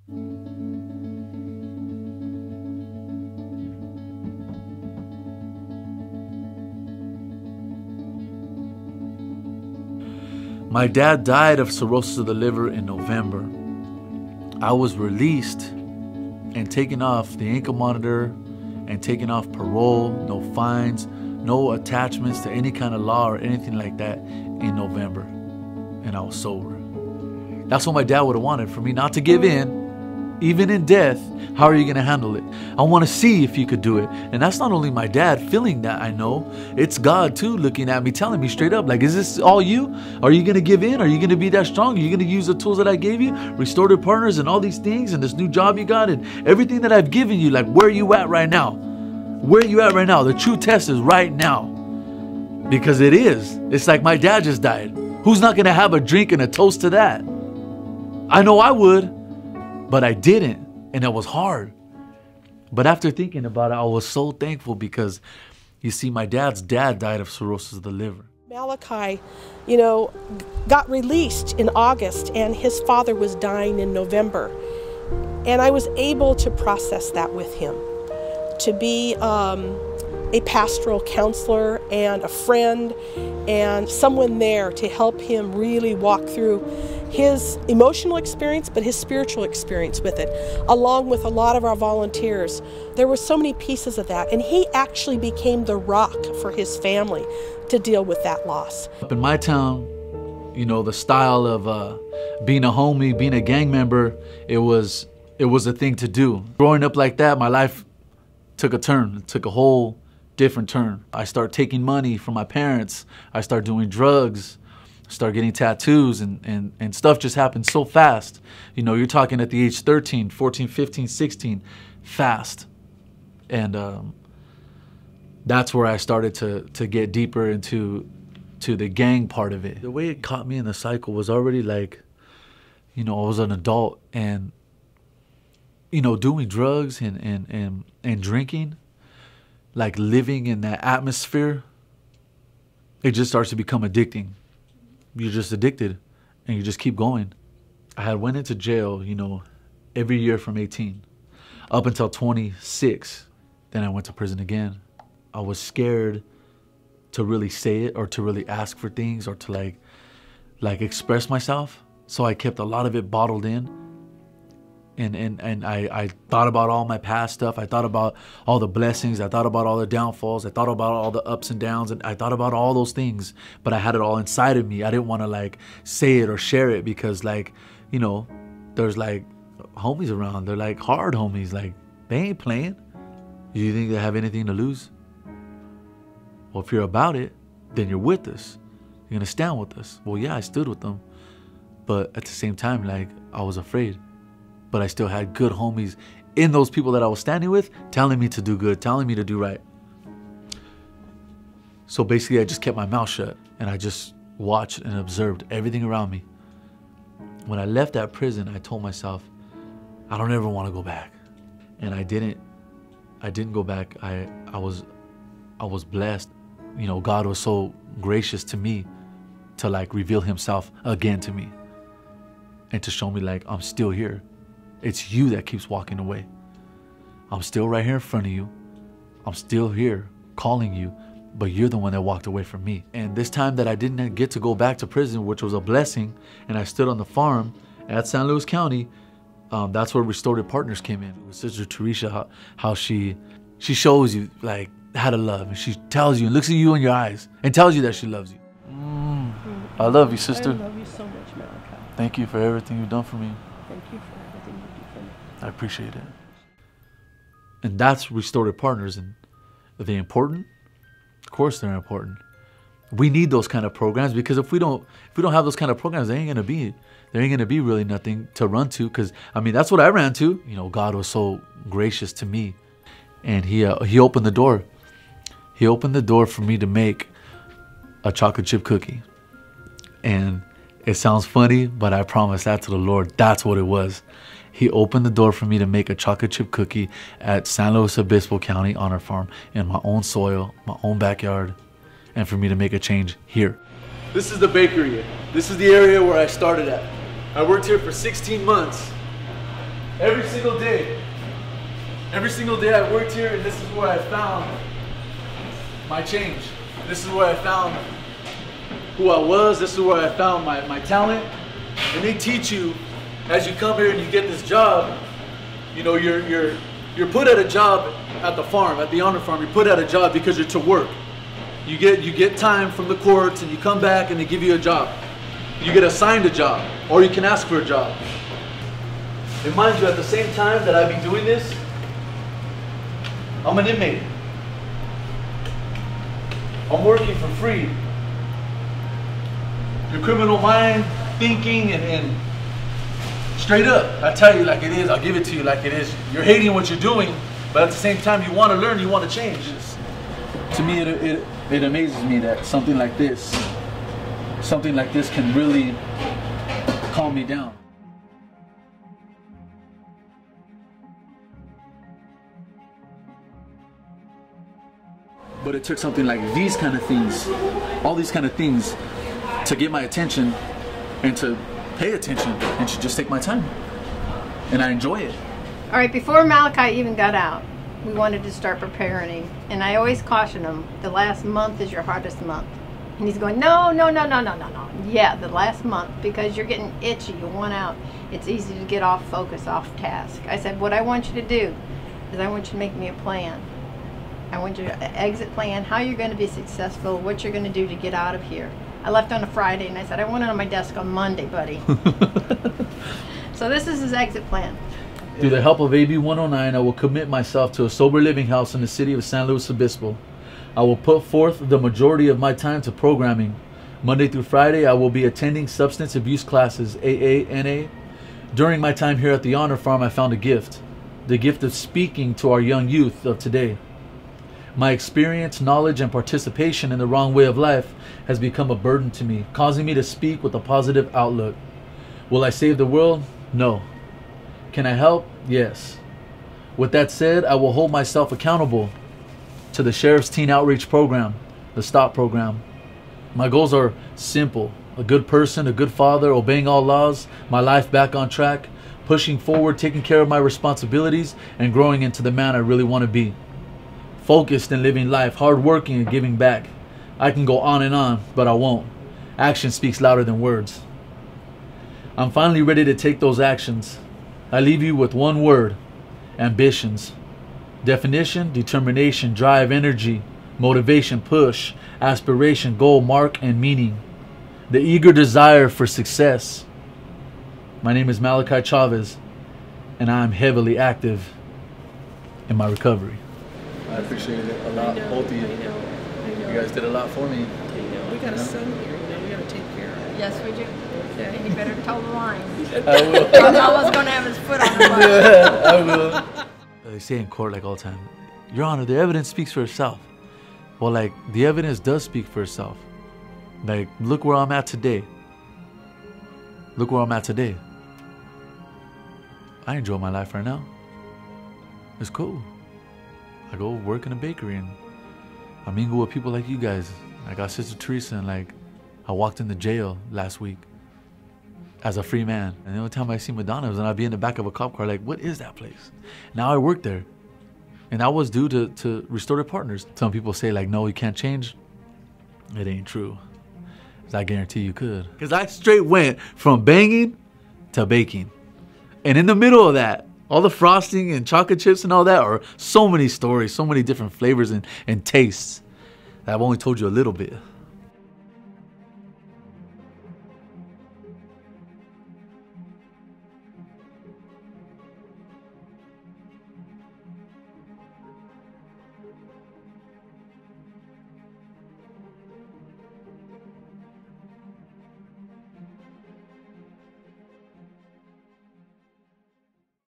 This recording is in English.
My dad died of cirrhosis of the liver in November. I was released and taken off the ankle monitor and taken off parole, no fines, no attachments to any kind of law or anything like that in November. And I was sober. That's what my dad would have wanted, for me not to give in, even in death. How are you going to handle it? I want to see if you could do it. And that's not only my dad feeling that, I know. It's God too looking at me, telling me straight up, like, is this all you? Are you going to give in? Are you going to be that strong? Are you going to use the tools that I gave you? Restorative Partners and all these things and this new job you got and everything that I've given you. Like, where are you at right now? Where are you at right now? The true test is right now. Because it is. It's like my dad just died. Who's not going to have a drink and a toast to that? I know I would, but I didn't. And it was hard. But after thinking about it, I was so thankful because, you see, my dad's dad died of cirrhosis of the liver. Malachi, got released in August, and his father was dying in November. And I was able to process that with him, to be a pastoral counselor and a friend and someone there to help him really walk through his emotional experience, but his spiritual experience with it, along with a lot of our volunteers. There were so many pieces of that, and he actually became the rock for his family to deal with that loss. Up in my town, the style of being a homie, being a gang member, it was a thing to do. Growing up like that, my life took a turn. It took a whole different turn. I started taking money from my parents. I started doing drugs. Start getting tattoos, and stuff just happened so fast. You're talking at the age 13, 14, 15, 16, fast. And that's where I started to get deeper into the gang part of it. The way it caught me in the cycle was already like, I was an adult and, doing drugs and drinking, like living in that atmosphere, it just starts to become addicting. You're just addicted and you just keep going. I had went into jail, every year from 18 up until 26. Then I went to prison again. I was scared to really say it or to really ask for things or to like express myself. So I kept a lot of it bottled in. And I thought about all my past stuff. I thought about all the blessings. I thought about all the downfalls. I thought about all the ups and downs. And I thought about all those things. But I had it all inside of me. I didn't want to say it or share it because there's homies around. They're like hard homies. Like, they ain't playing. You think they have anything to lose? Well, if you're about it, then you're with us. You're going to stand with us. Well, yeah, I stood with them. But at the same time, I was afraid. But I still had good homies in those people that I was standing with, telling me to do good, telling me to do right. So basically, I just kept my mouth shut and I just watched and observed everything around me. When I left that prison, I told myself, I don't ever want to go back. And I didn't go back. I was blessed. God was so gracious to me to reveal himself again to me and to show me I'm still here. It's you that keeps walking away. I'm still right here in front of you. I'm still here calling you, but you're the one that walked away from me. And this time that I didn't get to go back to prison, which was a blessing, and I stood on the farm at San Luis County, that's where Restorative Partners came in. With Sister Teresa, how she shows you how to love, and she tells you and looks at you in your eyes and tells you that she loves you. I love you, sister. I love you so much, Malachi. Thank you for everything you've done for me. Thank you for everything you do for me. I appreciate it. And that's Restorative Partners. And are they important? Of course they're important. We need those kind of programs because if we don't have those kind of programs, there ain't gonna be really nothing to run to. Because that's what I ran to. God was so gracious to me, and He opened the door. He opened the door for me to make a chocolate chip cookie. And it sounds funny, but I promise that to the Lord, that's what it was. He opened the door for me to make a chocolate chip cookie at San Luis Obispo County on our farm in my own soil, my own backyard, and for me to make a change here. This is the bakery. This is the area where I started at. I worked here for 16 months. Every single day. Every single day I worked here, and this is where I found my change. This is where I found who I was. This is where I found my talent. And they teach you, as you come here and you get this job, you know, you're put at a job at the farm, at the honor farm. You're put at a job because you're to work. You get time from the courts, and you come back and they give you a job. You get assigned a job, or you can ask for a job. And mind you, at the same time that I be doing this, I'm an inmate. I'm working for free. Your criminal mind thinking and straight up, I tell you like it is, I'll give it to you like it is. You're hating what you're doing, but at the same time you want to learn, you want to change. To me, it amazes me that something like this can really calm me down. But it took something like these kind of things, all these kind of things, to get my attention and to pay attention and to just take my time. And I enjoy it. All right, before Malachi even got out, we wanted to start preparing him. And I always caution him, the last month is your hardest month. And he's going, no. Yeah, the last month, because you're getting itchy, you want out. It's easy to get off focus, off task. I said, what I want you to do is I want you to make me a plan. I want you to exit plan, how you're going to be successful, what you're going to do to get out of here. I left on a Friday and I said, I want it on my desk on Monday, buddy. So this is his exit plan. Through the help of AB 109, I will commit myself to a sober living house in the city of San Luis Obispo. I will put forth the majority of my time to programming. Monday through Friday, I will be attending substance abuse classes, AA, NA. During my time here at the Honor Farm, I found a gift. The gift of speaking to our young youth of today. My experience, knowledge, and participation in the wrong way of life has become a burden to me, causing me to speak with a positive outlook. Will I save the world? No. Can I help? Yes. With that said, I will hold myself accountable to the Sheriff's Teen Outreach Program, the STOP program. My goals are simple: a good person, a good father, obeying all laws, my life back on track, pushing forward, taking care of my responsibilities, and growing into the man I really want to be. Focused and living life, hardworking and giving back. I can go on, but I won't. Action speaks louder than words. I'm finally ready to take those actions. I leave you with one word: ambitions. Definition: determination, drive, energy, motivation, push, aspiration, goal, mark, and meaning. The eager desire for success. My name is Malachi Chavez, and I am heavily active in my recovery. I appreciate it a lot, both of you. I know. You guys did a lot for me. We got a son here, we got to take care of. Yes, we do. Yeah. And you better toe the line. I will. Because Allah's going to have his foot on the button. Yeah, I will. They say in court like all the time, Your Honor, the evidence speaks for itself. Well, like, the evidence does speak for itself. Like, look where I'm at today. Look where I'm at today. I enjoy my life right now. It's cool. I go work in a bakery and I mingle with people like you guys. I got Sister Teresa, and like, I walked into jail last week as a free man. And the only time I see Madonna was when I'd be in the back of a cop car like, what is that place? Now I work there. And that was due to Restorative Partners. Some people say like, no, you can't change. It ain't true. 'Cause I guarantee you could. Because I straight went from banging to baking. And in the middle of that, all the frosting and chocolate chips and all that are so many stories, so many different flavors and tastes that I've only told you a little bit.